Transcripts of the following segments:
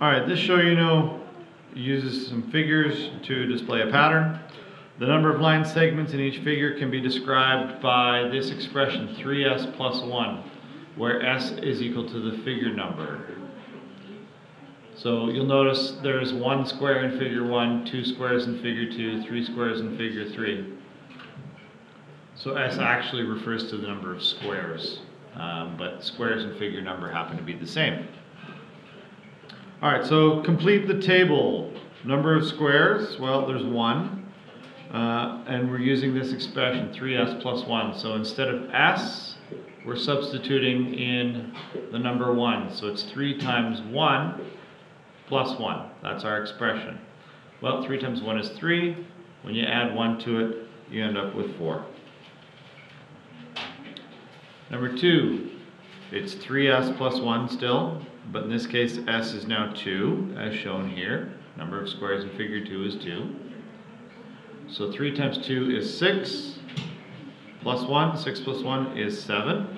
Alright, this show uses some figures to display a pattern. The number of line segments in each figure can be described by this expression, 3s plus 1, where s is equal to the figure number. So you'll notice there's 1 square in figure 1, 2 squares in figure 2, 3 squares in figure 3. So s actually refers to the number of squares, but squares and figure number happen to be the same. Alright, so complete the table. Number of squares, well, there's 1. And we're using this expression, 3s plus 1. So instead of s, we're substituting in the number 1. So it's 3 times 1 plus 1. That's our expression. Well, 3 times 1 is 3. When you add 1 to it, you end up with 4. Number 2, it's 3s plus 1 still, but in this case s is now 2, as shown here. Number of squares in figure 2 is 2. So 3 times 2 is 6, plus 1, 6 plus 1 is 7.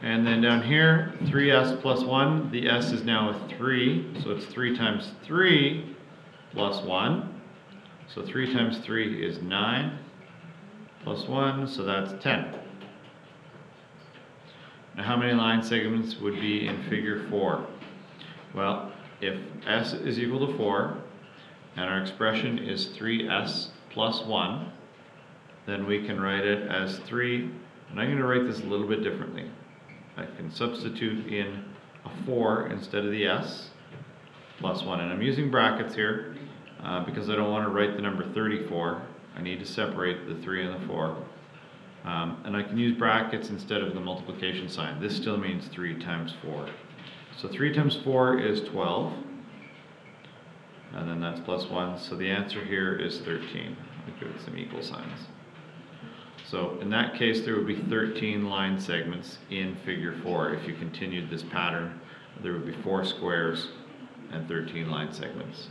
And then down here, 3s plus 1, the s is now a 3, so it's 3 times 3 plus 1. So 3 times 3 is 9, plus 1, so that's 10. Now how many line segments would be in figure 4? Well, if s is equal to 4, and our expression is 3s plus 1, then we can write it as 3, and I'm going to write this a little bit differently. I can substitute in a 4 instead of the s, plus 1, and I'm using brackets here because I don't want to write the number 34. I need to separate the 3 and the 4. And I can use brackets instead of the multiplication sign. This still means 3 times 4. So 3 times 4 is 12. And then that's plus 1. So the answer here is 13. I'll give it some equal signs. So in that case, there would be 13 line segments in figure 4. If you continued this pattern, there would be 4 squares and 13 line segments.